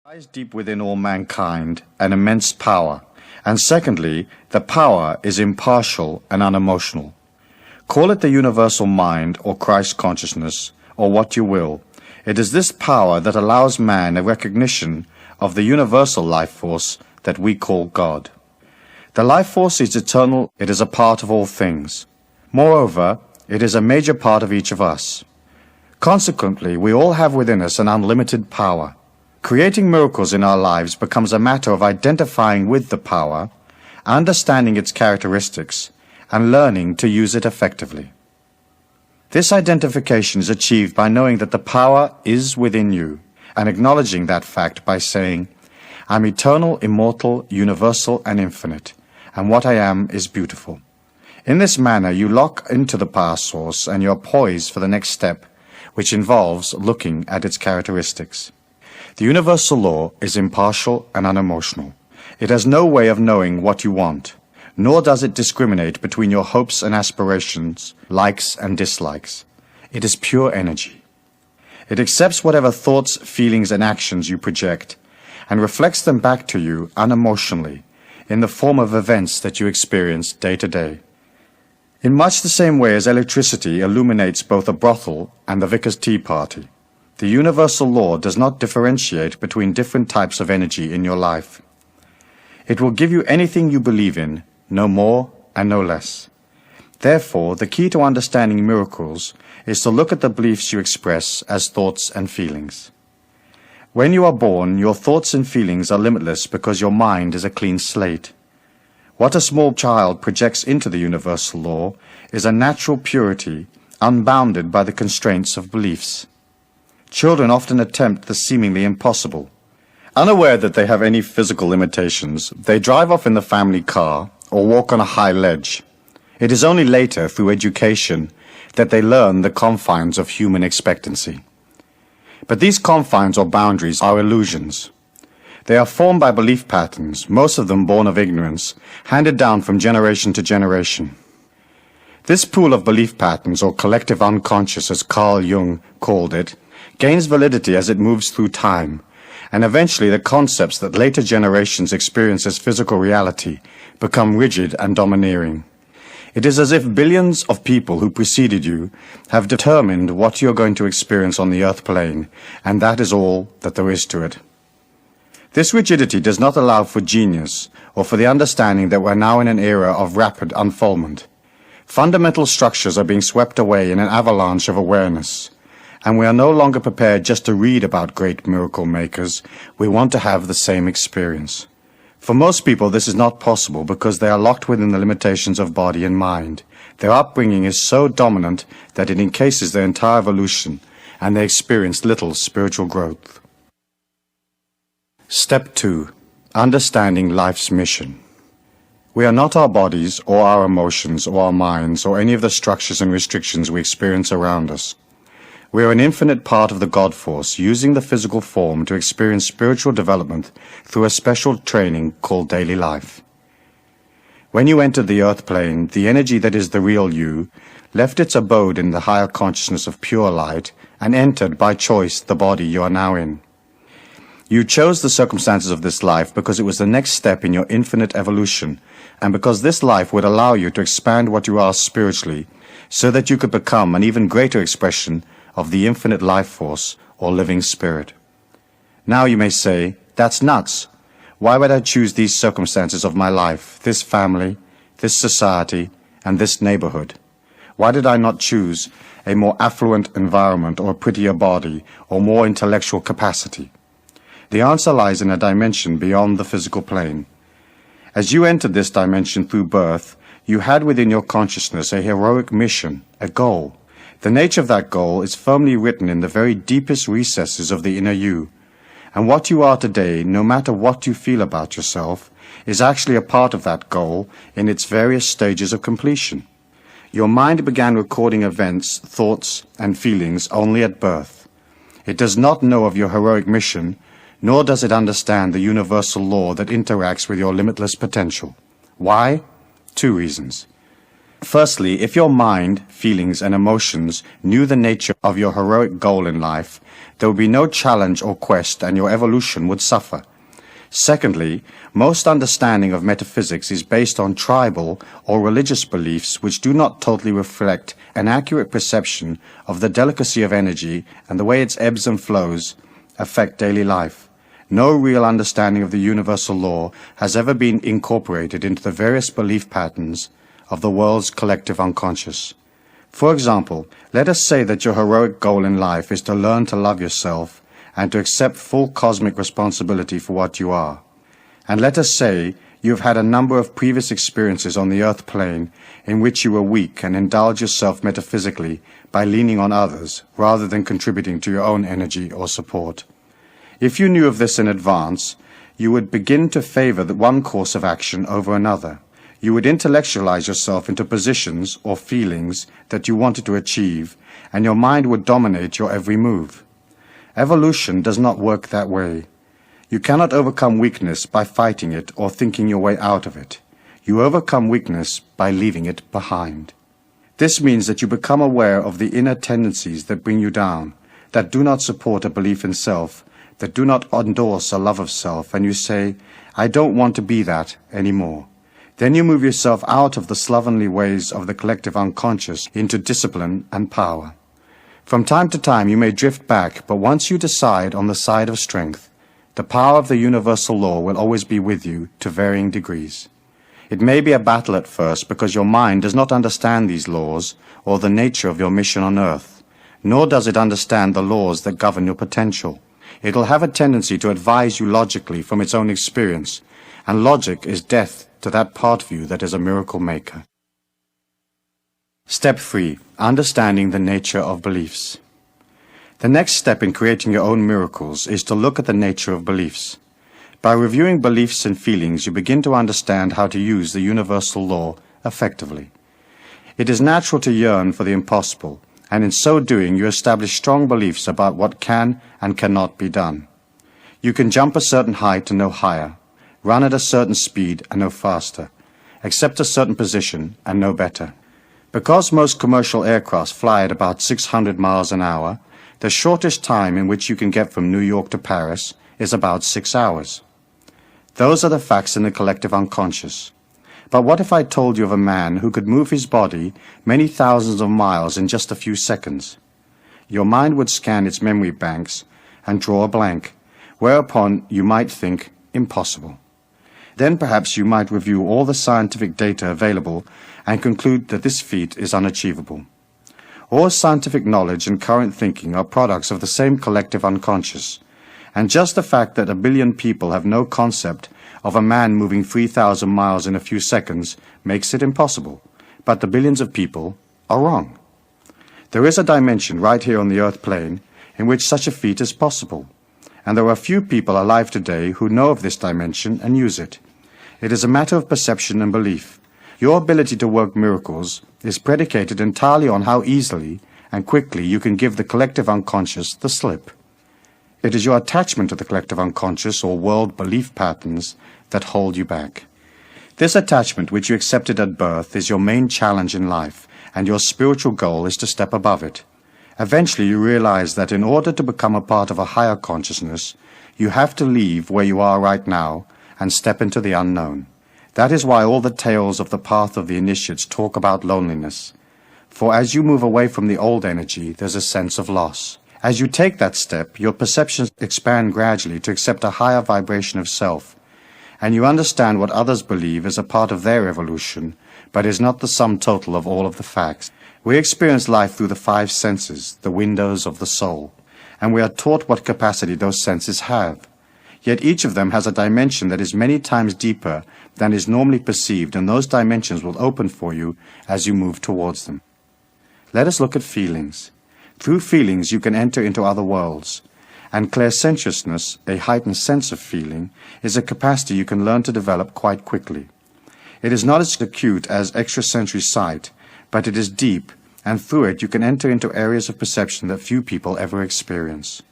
Lies deep within all mankind an immense power, and secondly, the power is impartial and unemotional. Call it the universal mind or Christ consciousness, or what you will. It is this power that allows man a recognition of the universal life force that we call God. The life force is eternal, it is a part of all things. Moreover, it is a major part of each of us. Consequently, we all have within us an unlimited power. Creating miracles in our lives becomes a matter of identifying with the power, understanding its characteristics, and learning to use it effectively. This identification is achieved by knowing that the power is within you, and acknowledging that fact by saying, "I'm eternal, immortal, universal, and infinite, and what I am is beautiful." In this manner, you lock into the power source and you are poised for the next step, which involves looking at its characteristics. The universal law is impartial and unemotional. It has no way of knowing what you want, nor does it discriminate between your hopes and aspirations, likes and dislikes. It is pure energy. It accepts whatever thoughts, feelings, and actions you project, and reflects them back to you unemotionally, in the form of events that you experience day to day. In much the same way as electricity illuminates both a brothel and the vicar's tea party, the universal law does not differentiate between different types of energy in your life. It will give you anything you believe in, no more and no less. Therefore, the key to understanding miracles is to look at the beliefs you express as thoughts and feelings. When you are born, your thoughts and feelings are limitless because your mind is a clean slate. What a small child projects into the universal law is a natural purity, unbounded by the constraints of beliefs. Children often attempt the seemingly impossible. Unaware that they have any physical limitations, they drive off in the family car or walk on a high ledge. It is only later, through education, that they learn the confines of human expectancy. But these confines or boundaries are illusions. They are formed by belief patterns, most of them born of ignorance, handed down from generation to generation. This pool of belief patterns, or collective unconscious as Carl Jung called it, gains validity as it moves through time, and eventually the concepts that later generations experience as physical reality become rigid and domineering. It is as if billions of people who preceded you have determined what you are going to experience on the earth plane, and that is all that there is to it. This rigidity does not allow for genius, or for the understanding that we're now in an era of rapid unfoldment. Fundamental structures are being swept away in an avalanche of awareness, and we are no longer prepared just to read about great miracle makers. We want to have the same experience. For most people, this is not possible because they are locked within the limitations of body and mind. Their upbringing is so dominant that it encases their entire evolution, and they experience little spiritual growth. Step 2. Understanding life's mission. We are not our bodies, or our emotions, or our minds, or any of the structures and restrictions we experience around us. We are an infinite part of the God force, using the physical form to experience spiritual development through a special training called daily life. When you entered the earth plane, the energy that is the real you left its abode in the higher consciousness of pure light and entered by choice the body you are now in. You chose the circumstances of this life because it was the next step in your infinite evolution, and because this life would allow you to expand what you are spiritually, so that you could become an even greater expression of the infinite life force or living spirit. Now you may say, "That's nuts. Why would I choose these circumstances of my life, this family, this society, and this neighborhood? Why did I not choose a more affluent environment or a prettier body or more intellectual capacity?" The answer lies in a dimension beyond the physical plane. As you entered this dimension through birth, you had within your consciousness a heroic mission, a goal. The nature of that goal is firmly written in the very deepest recesses of the inner you, and what you are today, no matter what you feel about yourself, is actually a part of that goal in its various stages of completion. Your mind began recording events, thoughts, and feelings only at birth. It does not know of your heroic mission, nor does it understand the universal law that interacts with your limitless potential. Why? 2 reasons. Firstly, if your mind, feelings, and emotions knew the nature of your heroic goal in life, there would be no challenge or quest and your evolution would suffer. Secondly, most understanding of metaphysics is based on tribal or religious beliefs which do not totally reflect an accurate perception of the delicacy of energy and the way its ebbs and flows affect daily life. No real understanding of the universal law has ever been incorporated into the various belief patterns of the world's collective unconscious. For example, let us say that your heroic goal in life is to learn to love yourself and to accept full cosmic responsibility for what you are. And let us say you have had a number of previous experiences on the earth plane in which you were weak and indulge yourself metaphysically by leaning on others rather than contributing to your own energy or support. If you knew of this in advance, you would begin to favor the one course of action over another. You would intellectualize yourself into positions or feelings that you wanted to achieve, and your mind would dominate your every move. Evolution does not work that way. You cannot overcome weakness by fighting it or thinking your way out of it. You overcome weakness by leaving it behind. This means that you become aware of the inner tendencies that bring you down, that do not support a belief in self, that do not endorse a love of self, and you say, I don't want to be that anymore. Then you move yourself out of the slovenly ways of the collective unconscious into discipline and power. From time to time you may drift back, but once you decide on the side of strength, the power of the universal law will always be with you to varying degrees. It may be a battle at first because your mind does not understand these laws or the nature of your mission on earth, nor does it understand the laws that govern your potential. It will have a tendency to advise you logically from its own experience, and logic is death to that part of you that is a miracle maker. Step 3. Understanding the nature of beliefs. The next step in creating your own miracles is to look at the nature of beliefs. By reviewing beliefs and feelings, you begin to understand how to use the universal law effectively. It is natural to yearn for the impossible, and in so doing you establish strong beliefs about what can and cannot be done. You can jump a certain height and no higher, run at a certain speed and no faster, accept a certain position and no better. Because most commercial aircraft fly at about 600 miles an hour, the shortest time in which you can get from New York to Paris is about 6 hours. Those are the facts in the collective unconscious. But what if I told you of a man who could move his body many thousands of miles in just a few seconds? Your mind would scan its memory banks and draw a blank, whereupon you might think, impossible. Then perhaps you might review all the scientific data available and conclude that this feat is unachievable. All scientific knowledge and current thinking are products of the same collective unconscious, and just the fact that 1 billion people have no concept of a man moving 3,000 miles in a few seconds makes it impossible, but the billions of people are wrong. There is a dimension right here on the earth plane in which such a feat is possible, and there are few people alive today who know of this dimension and use it. It is a matter of perception and belief. Your ability to work miracles is predicated entirely on how easily and quickly you can give the collective unconscious the slip. It is your attachment to the collective unconscious or world belief patterns that hold you back. This attachment which you accepted at birth is your main challenge in life, and your spiritual goal is to step above it. Eventually you realize that in order to become a part of a higher consciousness, you have to leave where you are right now and step into the unknown. That is why all the tales of the path of the initiates talk about loneliness. For as you move away from the old energy, there's a sense of loss. As you take that step, your perceptions expand gradually to accept a higher vibration of self, and you understand what others believe is a part of their evolution, but is not the sum total of all of the facts. We experience life through the 5 senses, the windows of the soul, and we are taught what capacity those senses have. Yet each of them has a dimension that is many times deeper than is normally perceived, and those dimensions will open for you as you move towards them. Let us look at feelings. Through feelings you can enter into other worlds, and clairsentiousness, a heightened sense of feeling, is a capacity you can learn to develop quite quickly. It is not as acute as extrasensory sight, but it is deep, and through it you can enter into areas of perception that few people ever experience.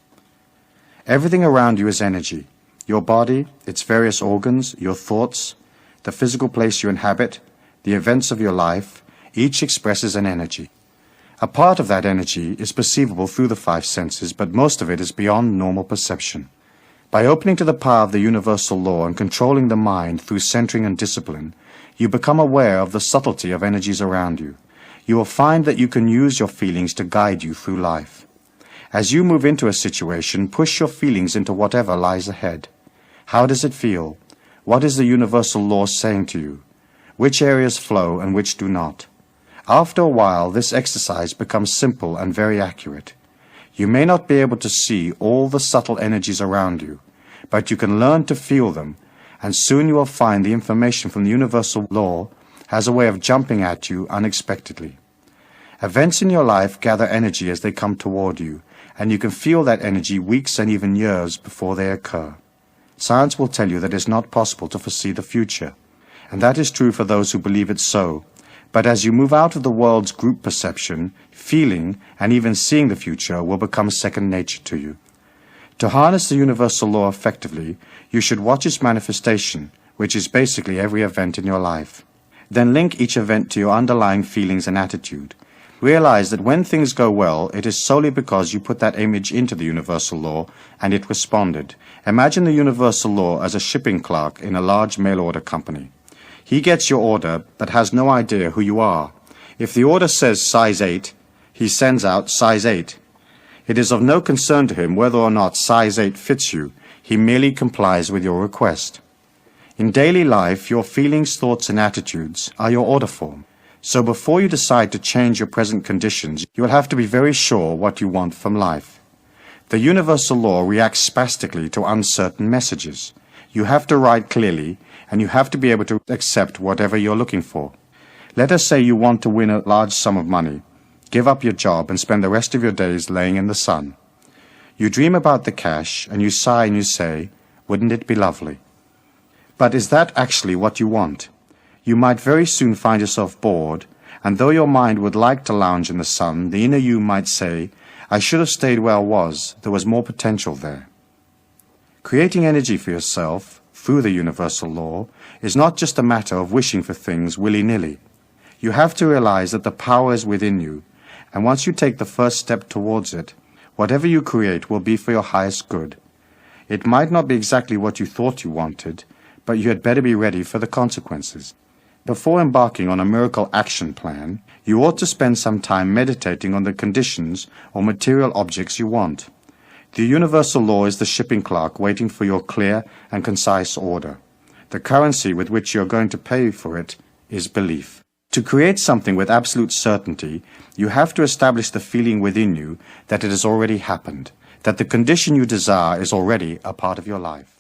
Everything around you is energy. Your body, its various organs, your thoughts, the physical place you inhabit, the events of your life, Each expresses an energy. A part of that energy is perceivable through the five senses, but most of it is beyond normal perception. By opening to the power of the universal law and controlling the mind through centering and discipline, you become aware of the subtlety of energies around you. You will find that you can use your feelings to guide you through life. As you move into a situation, push your feelings into whatever lies ahead. How does it feel? What is the universal law saying to you? Which areas flow and which do not? After a while, this exercise becomes simple and very accurate. You may not be able to see all the subtle energies around you, but you can learn to feel them, and soon you will find the information from the universal law has a way of jumping at you unexpectedly. Events in your life gather energy as they come toward you, and you can feel that energy weeks and even years before they occur. Science will tell you that it is not possible to foresee the future, and that is true for those who believe it so. But as you move out of the world's group perception, feeling and even seeing the future will become second nature to you. To harness the universal law effectively, you should watch its manifestation, which is basically every event in your life. Then link each event to your underlying feelings and attitude. Realize that when things go well, it is solely because you put that image into the universal law and it responded. Imagine the universal law as a shipping clerk in a large mail order company. He gets your order, but has no idea who you are. If the order says size 8, he sends out size 8. It is of no concern to him whether or not size 8 fits you. He merely complies with your request. In daily life, your feelings, thoughts, and attitudes are your order form. So before you decide to change your present conditions, you will have to be very sure what you want from life. The universal law reacts spastically to uncertain messages. You have to write clearly, and you have to be able to accept whatever you're looking for. Let us say you want to win a large sum of money. Give up your job and spend the rest of your days laying in the sun. You dream about the cash, and you sigh and you say, "Wouldn't it be lovely?" But is that actually what you want? You might very soon find yourself bored, and though your mind would like to lounge in the sun, the inner you might say, "I should have stayed where I was. There was more potential there." Creating energy for yourself through the universal law is not just a matter of wishing for things willy-nilly. You have to realize that the power is within you, and once you take the first step towards it, whatever you create will be for your highest good. It might not be exactly what you thought you wanted, but you had better be ready for the consequences. Before embarking on a miracle action plan, you ought to spend some time meditating on the conditions or material objects you want. The universal law is the shipping clerk waiting for your clear and concise order. The currency with which you are going to pay for it is belief. To create something with absolute certainty, you have to establish the feeling within you that it has already happened, that the condition you desire is already a part of your life.